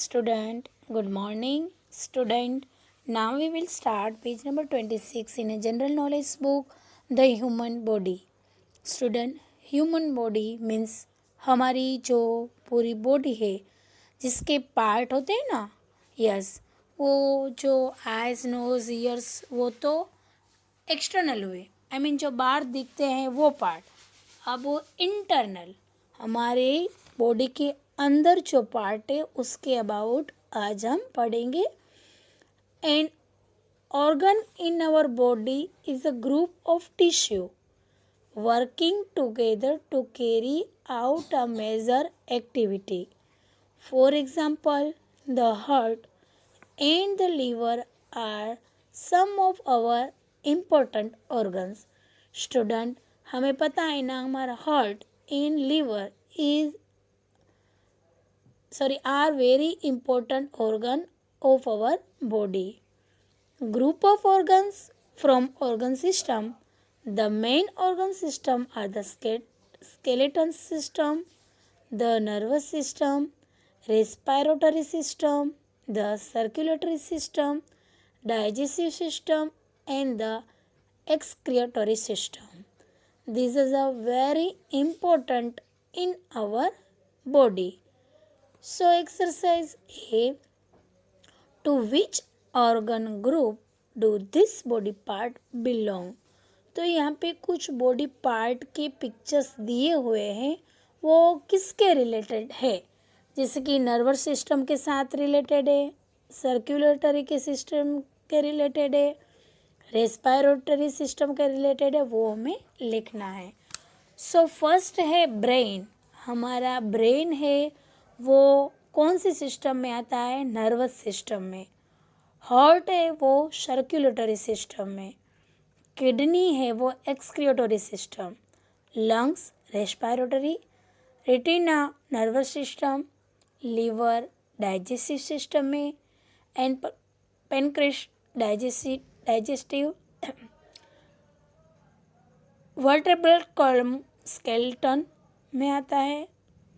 student, good morning student. Now we will start page number 26 in a general knowledge book, The Human Body. Student, human body means हमारी जो पूरी body है जिसके part होते हैं ना, यस, वो जो आइज नोज ईयर्स वो तो एक्सटर्नल हुए, आई मीन जो बाहर दिखते हैं वो पार्ट। अब वो इंटरनल हमारे बॉडी के अंदर जो पार्ट है उसके अबाउट आज हम पढ़ेंगे। And organ in our body is a group of tissue working together to carry out a major activity. For example, the heart and the liver are some of our important organs. Student, हमें पता है ना हमारा heart and liver are very important organ of our body. Group of organs from organ system. The main organ system are the skeleton system, the nervous system, respiratory system, the circulatory system, digestive system, and the excretory system. This is a very important in our body. So exercise A. To which organ group do this body part belong? तो यहाँ पे कुछ body part के pictures दिए हुए हैं, वो किसके रिलेटेड है? जैसे कि नर्वस सिस्टम के साथ रिलेटेड है, सर्कुलेटरी के सिस्टम के रिलेटेड है, रेस्पिरेटरी सिस्टम के रिलेटेड है, वो हमें लिखना है। सो फर्स्ट है ब्रेन। हमारा ब्रेन है वो कौन सी सिस्टम में आता है? नर्वस सिस्टम में। हार्ट है वो सर्कुलेटरी सिस्टम में। किडनी है वो excretory system. Lungs respiratory. Retina nervous system. Liver digestive system में। And pancreas digestive. Vertebral column skeleton में आता है।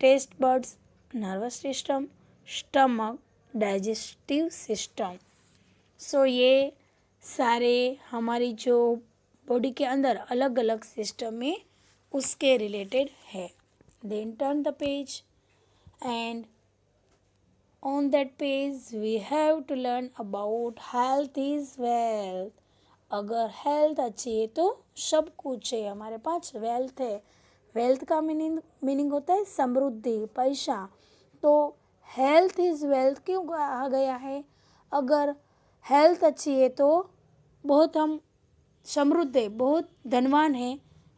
Taste buds nervous system. Stomach digestive system. So ये सारे हमारी जो बॉडी के अंदर अलग अलग सिस्टम में उसके रिलेटेड है। Then turn the page and on that page we have to learn about health is wealth. अगर हेल्थ अच्छी है तो सब कुछ है, हमारे पास वेल्थ है। वेल्थ का मीनिंग होता है समृद्धि, पैसा। तो हेल्थ इज़ वेल्थ क्यों कहा गया है? अगर हेल्थ अच्छी है तो बहुत हम समृद्ध है, बहुत धनवान है,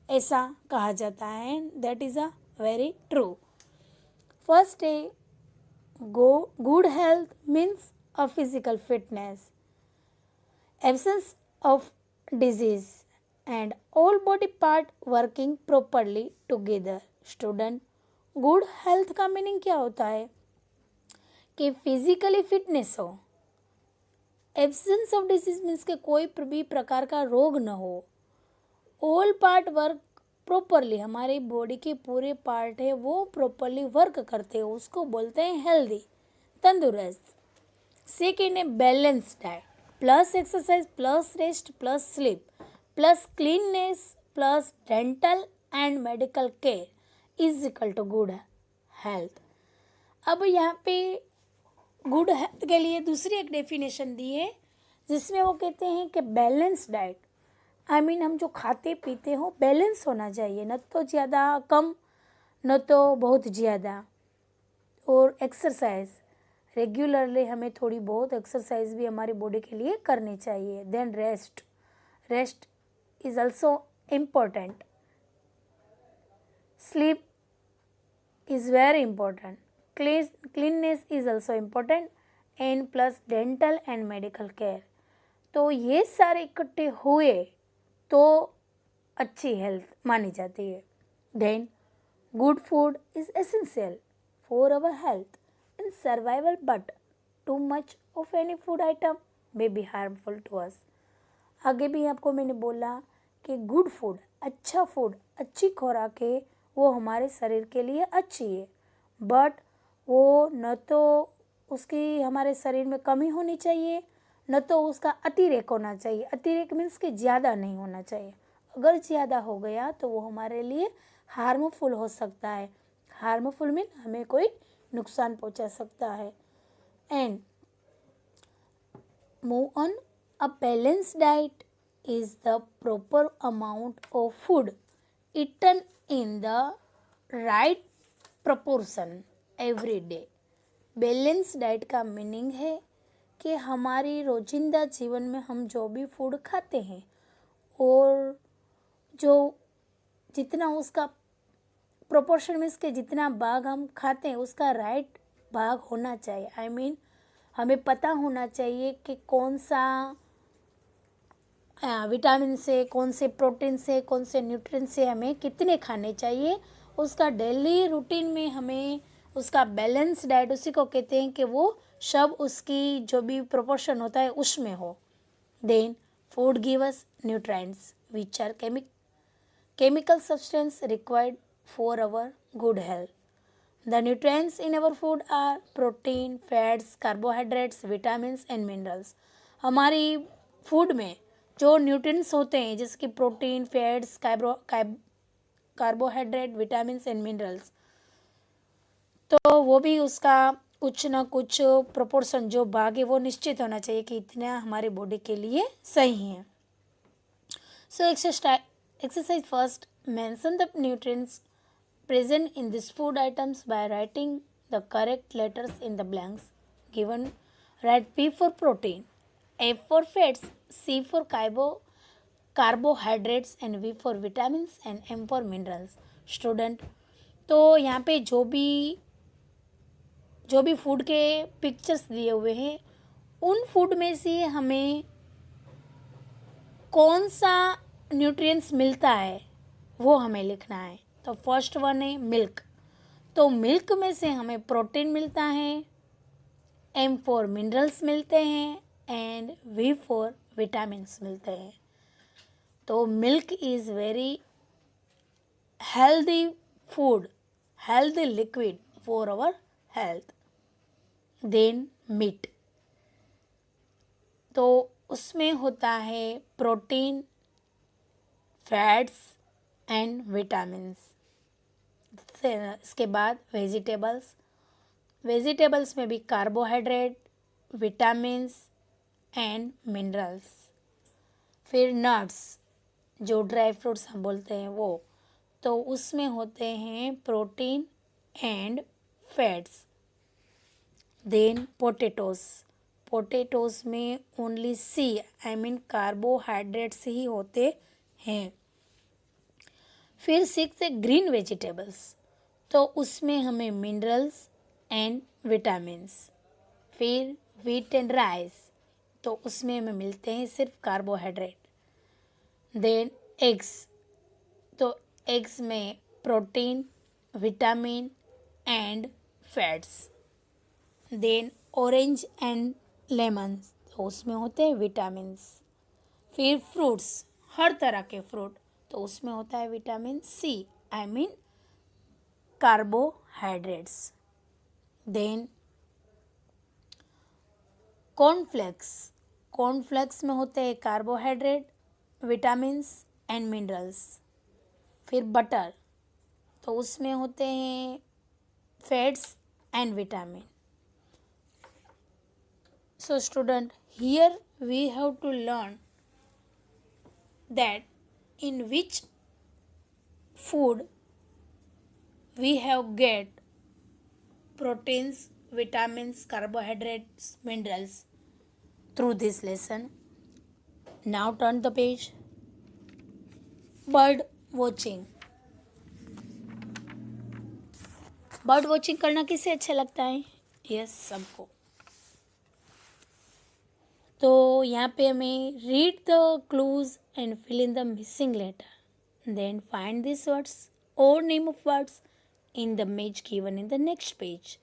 ऐसा कहा जाता है। That is a very true. First है good health means a physical fitness, absence of disease and all body part working properly together. Student, good health का मीनिंग क्या होता है? कि फिजिकली फिटनेस हो। एब्सेंस ऑफ डिजीज मीन्स के कोई भी प्रकार का रोग न हो। ऑल पार्ट वर्क प्रॉपरली, हमारी बॉडी के पूरे पार्ट है वो प्रॉपरली वर्क करते हो, उसको बोलते हैं हेल्दी, तंदुरुस्त। सेकेंड है balance diet, plus exercise plus rest plus sleep plus cleanness plus dental and medical care is equal to good health. अब यहाँ पे गुड हेल्थ के लिए दूसरी एक डेफिनेशन दी है जिसमें वो कहते हैं कि बैलेंस डाइट, आई मीन हम जो खाते पीते हो बैलेंस होना चाहिए, न तो ज़्यादा कम न तो बहुत ज़्यादा। और एक्सरसाइज रेगुलरली हमें थोड़ी बहुत एक्सरसाइज भी हमारी बॉडी के लिए करनी चाहिए। Then rest is also important. Sleep is very important. Cleanness is also important and plus dental and medical care. तो ये सारे इकट्ठे हुए तो अच्छी हेल्थ मानी जाती है। Then good food is essential for our health and survival, but too much of any food item may be harmful to us. आगे भी आपको मैंने बोला कि गुड फूड, अच्छा फूड, अच्छी खुराक है वो हमारे शरीर के लिए अच्छी है, बट वो न तो उसकी हमारे शरीर में कमी होनी चाहिए, न तो उसका अतिरेक होना चाहिए। अतिरेक मीन्स कि ज़्यादा नहीं होना चाहिए। अगर ज़्यादा हो गया तो वो हमारे लिए हार्मफुल हो सकता है। हार्मफुल मीन हमें कोई नुकसान पहुंचा सकता है। And move on, a balance diet is the proper amount of food eaten in the right proportion every day। Balance diet का मीनिंग है कि हमारी रोजिंदा जीवन में हम जो भी फूड खाते हैं और जो जितना उसका प्रोपोर्शन मीन्स के जितना भाग हम खाते हैं उसका राइट भाग होना चाहिए। आई मीन हमें पता होना चाहिए कि कौन सा विटामिन से, कौन से प्रोटीन से, कौन से न्यूट्रिएंट से हमें कितने खाने चाहिए। उसका डेली रूटीन में हमें उसका बैलेंस डाइट उसी को कहते हैं कि वो सब उसकी जो भी प्रोपोर्शन होता है उसमें हो। Then food give us nutrients which are chemical substance required for our good health। The nutrients in our food are protein, fats, carbohydrates, vitamins and minerals। हमारी फूड में जो न्यूट्रिएंट्स होते हैं जैसे कि protein, fats, carbohydrate, vitamins and minerals, तो वो भी उसका कुछ ना कुछ प्रोपोर्शन जो भाग है वो निश्चित होना चाहिए कि इतना हमारे बॉडी के लिए सही है। So exercise first, mention the nutrients present in these food items by writing the correct letters in the blanks given। Write P for protein, F for fats, C for carbohydrates and V for vitamins and M for minerals। Student, तो यहाँ पे जो भी food के pictures दिए हुए हैं उन फूड में से हमें कौन सा न्यूट्रिएंट्स मिलता है वो हमें लिखना है। तो फर्स्ट वन है मिल्क, तो मिल्क में से हमें प्रोटीन मिलता है, एम फॉर मिनरल्स मिलते हैं एंड वी फॉर विटामिन्स मिलते हैं। तो milk is very healthy food, healthy liquid for our health. Then meat, तो उसमें होता है प्रोटीन, फैट्स एंड विटामिन्स। इसके बाद वेजिटेबल्स में भी कार्बोहाइड्रेट, विटामिन्स एंड मिनरल्स। फिर नट्स, जो ड्राई फ्रूट्स हम बोलते हैं वो, तो उसमें होते हैं protein and fats. Then potatoes में only see I mean carbohydrates ही होते हैं। फिर सिक्स है ग्रीन वेजिटेबल्स, तो उसमें हमें मिनरल्स एंड विटामिन्स। फिर व्हीट एंड राइस, तो उसमें हमें मिलते हैं सिर्फ कार्बोहाइड्रेट। देन एग्स, तो एग्स में protein, vitamin and fats. Then orange and lemon, तो उसमें होते हैं विटामिन्स। फिर फ्रूट्स, हर तरह के फ्रूट, तो उसमें होता है vitamin C I mean carbohydrates. Then cornflakes में होते हैं कार्बोहाइड्रेट, विटामिन्स एंड मिनरल्स। फिर बटर, तो उसमें होते हैं fats and vitamin. So student, here we have to learn that in which food we have get proteins, vitamins, carbohydrates, minerals through this lesson। Now turn the page। Bird watching, bird watching करना किसे अच्छा लगता है? Yes, सबको। तो यहाँ पे हमें read the clues and fill in the missing letter, then find this words और name of words in the image given in the next page।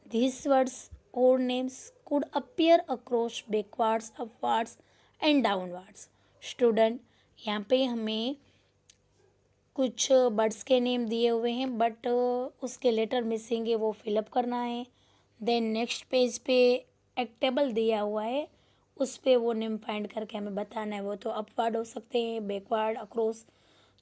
These words or names could appear across backwards, upwards and downwards। Student, यहाँ पे हमें कुछ birds के name दिए हुए हैं but उसके लेटर मिसिंग है, वो फिलअप करना है। देन नेक्स्ट पेज पे एक टेबल दिया हुआ है, उस पे वो नेम फाइंड करके हमें बताना है। वो तो अपवर्ड हो सकते हैं, बैकवर्ड, अक्रॉस,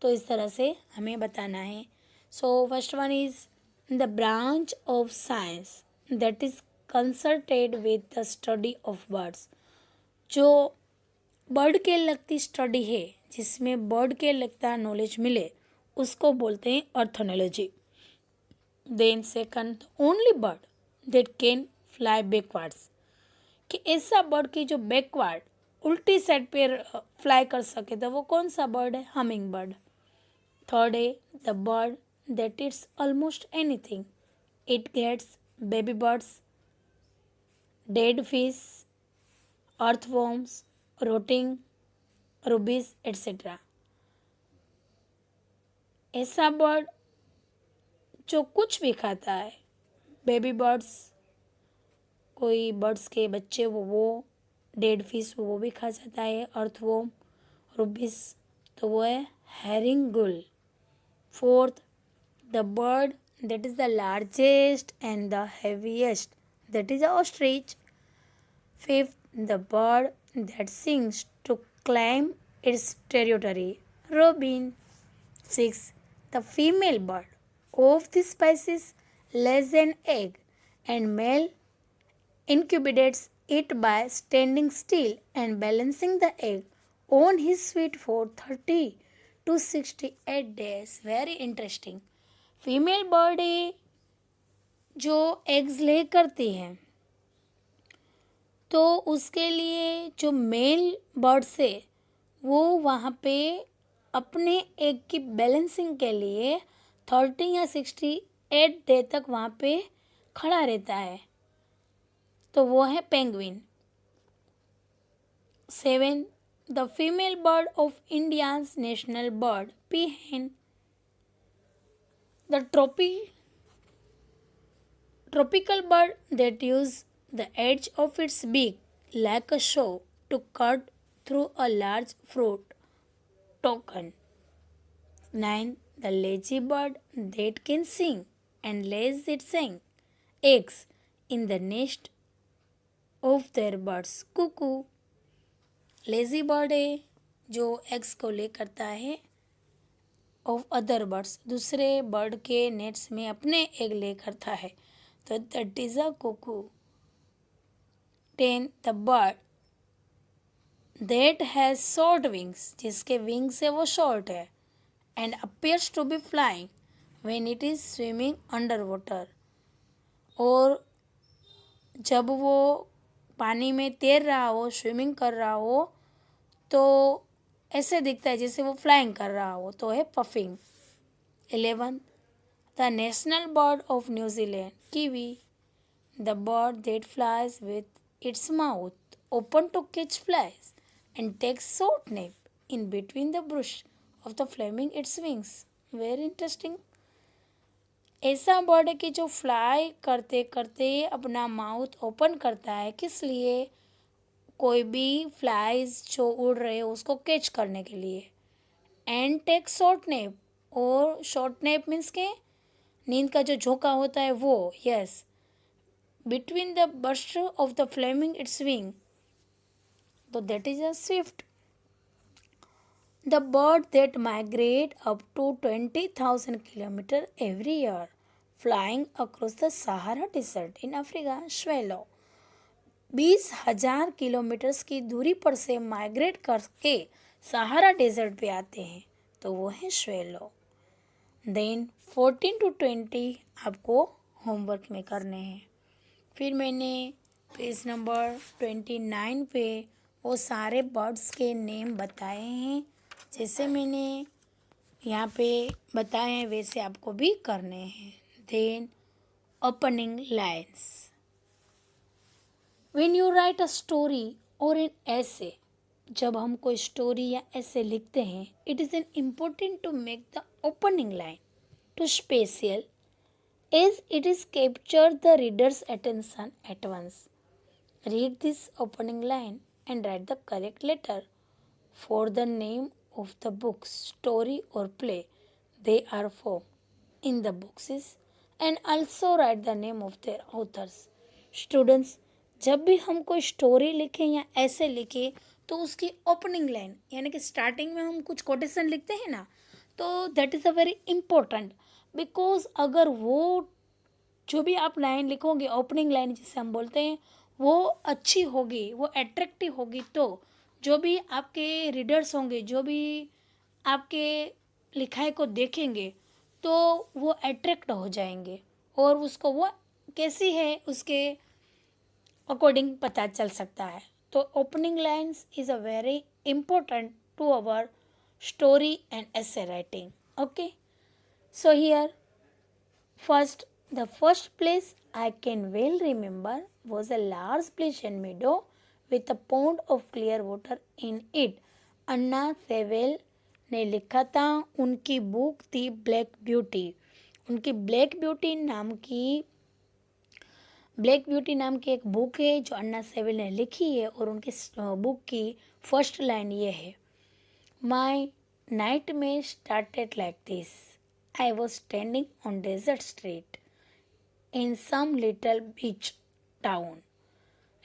तो इस तरह से हमें बताना है। So first one is the branch of science that is consulted with the study of birds. जो बर्ड के लगती स्टडी है, जिसमें बर्ड के लगता नॉलेज मिले, उसको बोलते हैं ornithology. Then second, only bird that can fly backwards, कि ऐसा बर्ड की जो बैकवर्ड उल्टी साइड पे फ्लाई कर सके, तो वो कौन सा बर्ड है? Hummingbird. थर्ड है the bird that eats almost anything, it gets baby birds, dead fish, earthworms, rotting rubbish etcetera. ऐसा बर्ड जो कुछ भी खाता है, बेबी बर्ड्स, कोई बर्ड्स के बच्चे वो डेड फिश वो भी खा जाता है, अर्थवॉर्म, रुबीज, तो वो है हेरिंग गुल। Fourth, the bird that is the largest and the heaviest, that is ostrich. Fifth, the bird that sings to claim its territory, robin. 6. The female bird of this species lays an egg and male incubates it by standing still and balancing the egg on his feet for 30 to 68 days. Very interesting. Female bird जो eggs ले करती हैं, तो उसके लिए जो mail birds है वो वहाँ पे अपने एग की बैलेंसिंग के लिए 30 या 68 डे तक वहाँ पे खड़ा रहता है, तो वो है penguin. 7. The female bird of India's national bird peahen, the tropical bird that use the edge of its beak like a saw to cut through a large fruit token. 9. The lazy bird that can sing and lays its eggs in the nest of their birds. Cuckoo. Lazy bird है जो eggs को lay करता है of other birds, दूसरे bird के nests में अपने egg lay करता है, तो that is a cuckoo. 10. The bird that has short wings, जिसके विंग्स है वो शॉर्ट है, and appears to be flying when it is swimming under water, और जब वो पानी में तैर रहा हो, स्विमिंग कर रहा हो, तो ऐसे दिखता है जैसे वो फ्लाइंग कर रहा हो, तो है puffing. 11. The national bird of New Zealand kiwi, the bird that flies with its mouth open to catch flies and takes short nap in between the brush of the flapping its wings. Very interesting. ऐसा bird है कि जो fly करते करते अपना mouth open करता है, किस लिए? कोई भी फ्लाइज जो उड़ रहे हैं उसको कैच करने के लिए, एंड टेक शॉर्ट नैप, और शॉर्ट नैप मीन्स के नींद का जो झोंका होता है वो, yes, between the burst of the flapping its wing, तो that is a swift. The bird that migrate up to 20,000 kilometre every year flying across the Sahara desert in Africa, swallow. 20,000 kilometres की दूरी पर से migrate करके Sahara desert पे आते हैं, तो वो है स्वेलो। देन 14 to 20 आपको होमवर्क में करने हैं। फिर मैंने पेज नंबर 29 पे वो सारे बर्ड्स के नेम बताए हैं, जैसे मैंने यहाँ पे बताए हैं वैसे आपको भी करने हैं। Then opening lines, when you write a story or an essay, जब हम कोई स्टोरी या ऐसे लिखते हैं, it is an important to make the opening line too special as it is capture the reader's attention at once. Read this opening line and write the correct letter for the name of the book, story or play they are for in the boxes, and also write the name of their authors. Students, जब भी हम कोई story लिखें या ऐसे लिखें तो उसकी ओपनिंग लाइन यानी कि स्टार्टिंग में हम कुछ कोटेशन लिखते हैं ना, तो that is a very important. Because अगर वो जो भी आप लाइन लिखोगे, ओपनिंग लाइन जिसे हम बोलते हैं, वो अच्छी होगी, वो अट्रैक्टिव होगी, तो जो भी आपके रीडर्स होंगे, जो भी आपके लिखाई को देखेंगे, तो वो अट्रैक्ट हो जाएंगे और उसको वो कैसी है उसके अकॉर्डिंग पता चल सकता है। तो opening lines is a very important to our story and essay writing. Okay, so here first, the first place I can well remember was a large pleasant meadow with a pond of clear water in it. Anna Sewell ने लिखा था, उनकी book थी black beauty. उनकी black beauty नाम की एक book है जो अन्ना सेवेल ने लिखी है, और उनकी बुक की फर्स्ट लाइन ये है, my nightmare started like this, I was standing on desert street in some little beach town।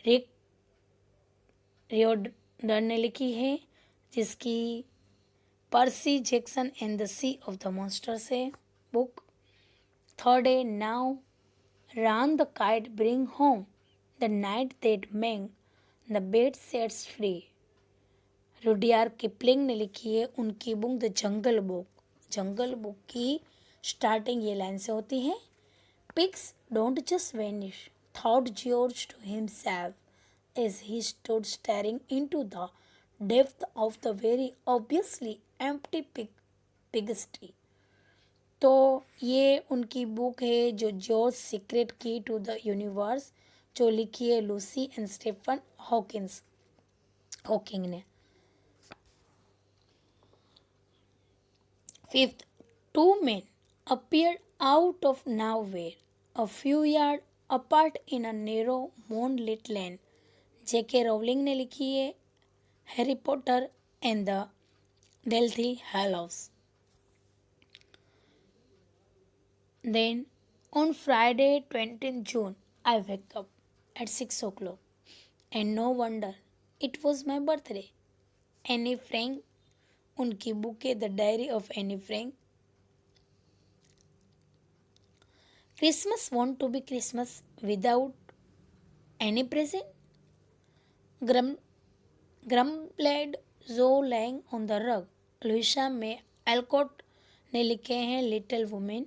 Rick Riordan ने लिखी है, जिसकी Percy Jackson and the Sea of the Monsters है बुक। थर्ड है, now Rann the kite bring home the night that Mang the bat sets free. Rudyard Kipling ने लिखी है, उनकी book the Jungle Book. Jungle book की starting ये line से होती है, pigs don't just vanish, thought George to himself as he stood staring into the depth of the very obviously empty pigsty। तो ये उनकी बुक है जो George secret key to the universe, जो लिखी है लूसी एंड स्टीफन हॉकिंग ने। Fifth, two men appeared out of nowhere a few yards apart in a narrow moonlit lane। J.K. Rowling ने लिखी है Harry Potter and the Deathly Hallows. Then on Friday 20th June I wake up at 6 o'clock and no wonder it was my birthday। Anne Frank, उनकी book है the diary of Anne Frank. Christmas want to be Christmas without any present? Grumbled Joe lying on the rug। Louisa May Alcott ने लिखे हैं little women.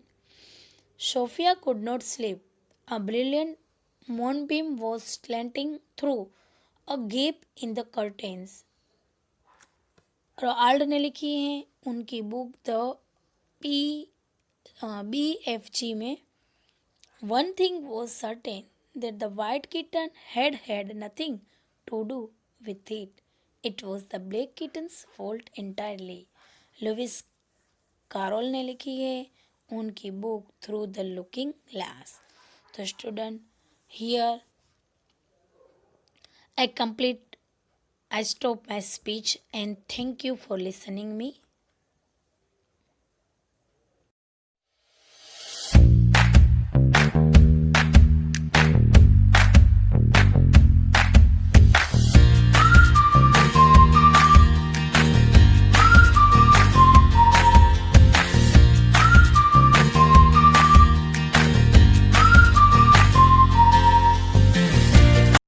Sophia could not sleep। A brilliant moonbeam was slanting through a gap in the curtains। Roald ने लिखी है उनकी book the BFG में, one thing was certain that the white kitten had nothing to do with it. It was the black kitten's fault entirely। Lewis Carroll ने लिखी है उनकी book through the looking glass. तो student, here I stop my speech and thank you for listening me।